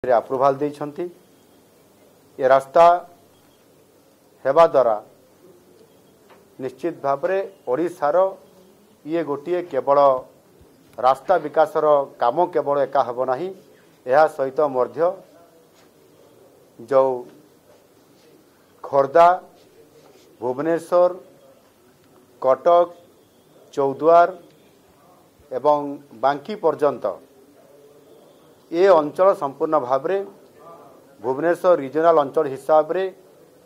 अप्रूवाल देइछंती। ये रास्ता हेबा द्वारा निश्चित भाव में ओडिशार ये गोटे केवल रास्ता विकासर काम केवल एका हेब नहीं, यह सहित मध्य जो खोर्धा, भुवनेश्वर, कटक, चौद्वार एवं बांकी पर्यंत ये अंचल संपूर्ण भाव में भुवनेश्वर रिजनल अंचल हिसाब रे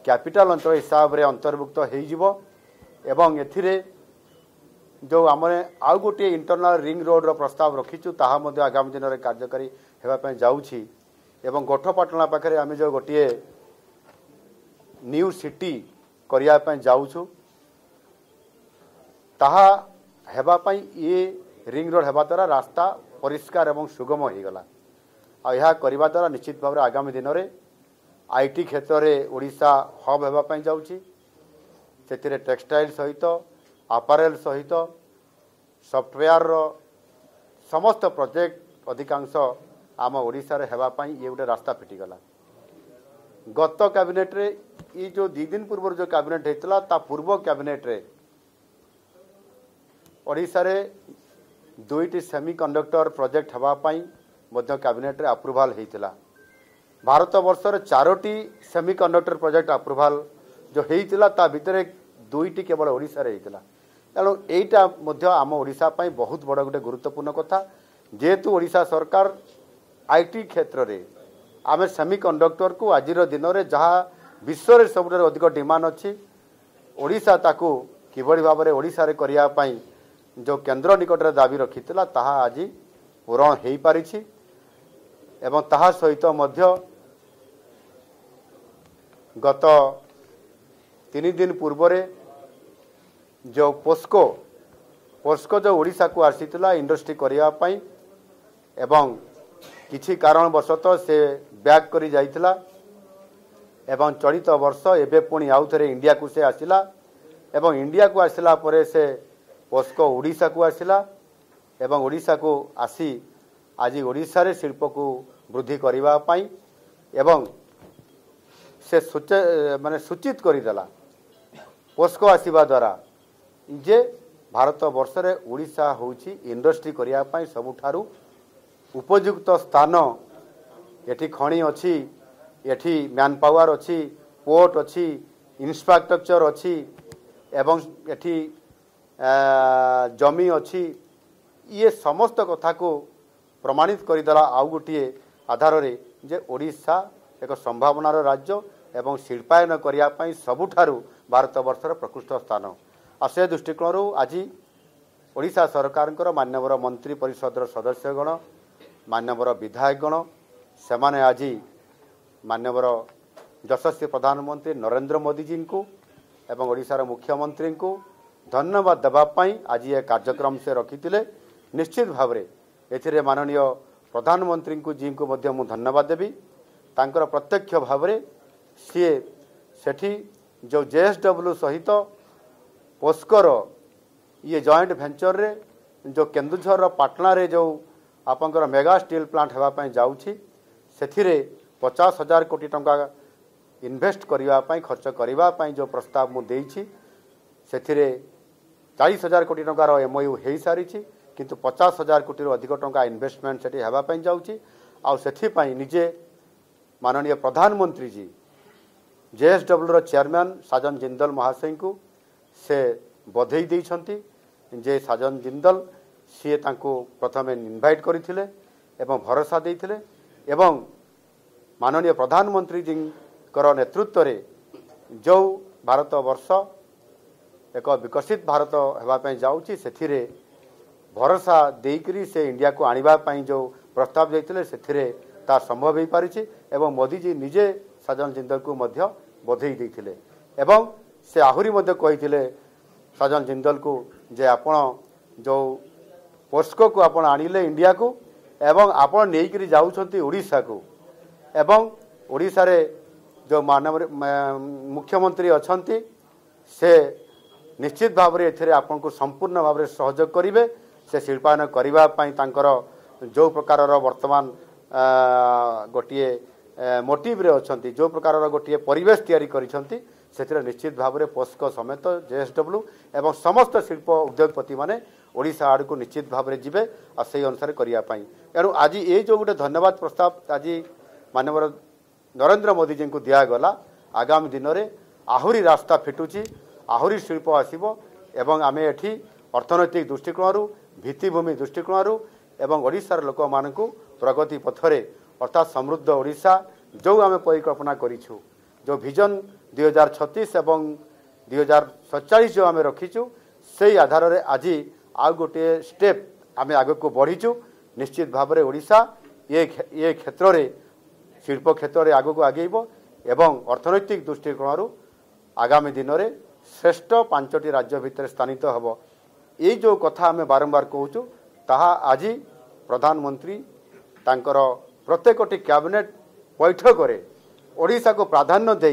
कैपिटल अंचल हिसाब रे अंतर्भुक्त हो एवं एथिरे जो आम आउ गोटे इंटरनल रिंग रोड रो प्रस्ताव रखीचु ताहा मध्य आगामी दिन में कार्यकारी होगापी जाऊँगी एवं गोठपाटना पाखे आम जो गोटे न्यू सिटी करने जाऊँ ताहा हेबापई ये रिंग रोड हेबा द्वारा रास्ता परिष्कार एवं सुगम हो गला। यह करने द्वारा निश्चित भाव में आगामी दिन में आईटी क्षेत्र में ओडिशा हब होगापी जाऊँगी। से टेक्सटाइल सहित अपारेल सहित सॉफ्टवेयर समस्त प्रोजेक्ट अधिकांश आम ओडिशा रे हेबापी ये गोटे रास्ता फिटिगला। गत कैबिनेट रे ये जो 2 दिन पूर्व जो कैबिनेट होता ता पूर्व कैबिनेट रे ओडिशा रे 2टी सेमीकंडक्टर प्रोजेक्ट हेबापी मध्य कैबिनेट रे अप्रूवाल होता। भारत वर्षर 4टी सेमीकंडक्टर प्रोजेक्ट अप्रूवाल जो होता ता भितर 2टी केवल ओडिशा रे होता। तेणु यहीटा मध्य आम ओडिशा पई बहुत बड़ गोटे गुरुत्वपूर्ण कथा। जेहेतु ओडिशा सरकार आईटी क्षेत्र रे आम सेमीकंडक्टर को आज दिन में जहाँ विश्व में सब अधिक डिमांड अच्छी ओडिशा ताकू किभली भाव में ओडिशा रे करिया पई जो केंद्र निकट में दाबी रखी ताहा आज पूरण हो पारिछि एवं ताहा सहित मध्य गत 3 दिन पूर्व जो पोस्को जो ओडिशा को आसीथिला इंडस्ट्री करिया पई एवं किछि कारणवशतः से बैक करी जाइथिला एवं चलित वर्ष एबे पुणी आउ थरे इंडिया को से आसिला एवं इंडिया को आसिला परे से पोस्को ओडिशा को आसिला एवं ओडिशा को आसी आज ओडिशा रे शिल्प को वृद्धि करिवा पई एवं से माने सूचित करिदेला पोस्को आसीबा द्वारा जे भारत वर्ष रे ओडिशा होउची इंडस्ट्री करिया पई सबुठारु उपयुक्त स्थान। एठी खणी अच्छी, एठी मैन पावर अच्छी, पोर्ट अच्छी, इंफ्रास्ट्रक्चर अच्छी एवं एठी जमी अच्छी। ये समस्त कथा को प्रमाणित करदेला आउ गोटे आधार रे जे ओडिशा एक संभावनार राज्य एवं शिल्पायन करिया पई सबुठारु भारत वर्षर प्रकृष्ट स्थान। आ से दृष्टिकोण आज ओडिशा सरकार मान्यवर मंत्री परिषद सदस्यगण मान्यवर विधायकगण से माने आज मान्यवर यशस्वी प्रधानमंत्री नरेंद्र मोदी जी को एवं ओडिशार मुख्यमंत्री को धन्यवाद देवाई आज ये कार्यक्रम से रखी। निश्चित भाव में एथिरे माननीय प्रधानमंत्री को जी को मध्य मु धन्यवाद देवी। तांकर प्रत्यक्ष भाव में सी सेठी जो जेएसडब्ल्यू सहित पोस्कोर ये जॉइंट वेंचर रे जो केन्दुझर पाटना रे जो आपंकर मेगा स्टील प्लांट होगापी जाऊँगी से 50,000 कोटी टंका इन्वेस्ट करने खर्च करने जो प्रस्ताव मुझे से 40,000 कोटी टंकार एमओयू हो सारी किंतु 50,000 कोटी अधिक टंका इन्वेस्टमेंट से होगापी जाऊँगी। आउ से निजे माननीय प्रधानमंत्री जी जेएसडब्ल्यू चेयरमैन साजन जिंदल महाशय को से बधई देइछंती जे साजन जिंदल सी प्रथम इनवाइट करथिले एवं भरोसा देइथिले एवं माननीय प्रधानमंत्री जी कर नेतृत्व रे जो भारत वर्ष एक विकसित भारत होगापी जाऊँगी से भरोसा देकरी से इंडिया को आनिबा पई जो प्रस्ताव देइथिले से ता संभव हो पारिछि एवं मोदी जी निजे साजन जिंदल को मध्य बधई देइथिले एवं से आहुरी मध्य कहिथिले साजन जिंदल को जे आपण जो पोस्को को आपण आनिले इंडिया को एवं आपण नेइकरी जाउछंती ओडिशा को एवं ओडिशा रे जो मानव मुख्यमंत्री अछंती से निश्चित भाव में एथिरे आपण को संपूर्ण भाव में सहयोग करिवे। से शिल्पायन करने जो प्रकार वर्तमान गोटे मोटिव्रे अच्छा जो प्रकार गोटे परिवेश तैयारी करिसेंती से निश्चित भाव में पोस्को समेत जेएसडब्ल्यू एवं समस्त शिल्प उद्योगपति माने ओडिशा आड़ को निश्चित भाव में जीवे और से अनुसार करने एणु आज ये जो गोटे धन्यवाद प्रस्ताव आज माननीय नरेंद्र मोदी जी को दिगला आगामी दिन में आहुरी रास्ता फिटुची आहुरी शिल्प आसब एवं आम एठी अर्थनैतिक दृष्टिकोण भित्तिभूमि दृष्टिकोण एवं ओडिशार लोक मानकु प्रगति पथरे अर्थात समृद्ध ओडिशा जो आम परिकल्पना करिछु जो विजन 2036 एवं 2047 जो आम रखीचु से आधार में आज आउ गोटे स्टेप आम आग को बढ़ीचु निश्चित भाव में ओडिशा ये क्षेत्र में शिल्प क्षेत्र में आग को आगेब एवं अर्थनैतिक दृष्टिकोण आगामी दिन में श्रेष्ठ 5टी राज्य भितर स्थानित हम ये जो कथा आम बारंबार कहूँ ताहा आज प्रधानमंत्री तांकर प्रत्येकटी कैबिनेट बैठक में ओडिशा को प्राधान्य दे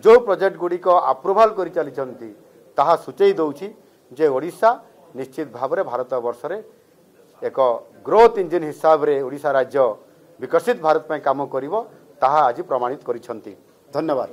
जो प्रोजेक्ट गुड़िक अप्रूवाल कर चली ताहा सूचई दौची जे ओडिशा निश्चित भाव में भारत वर्ष रे एक ग्रोथ इंजिन हिसाब रे ओडिशा राज्य विकसित भारत में काम करिवो ताहा आज प्रमाणित करिसंती। धन्यवाद।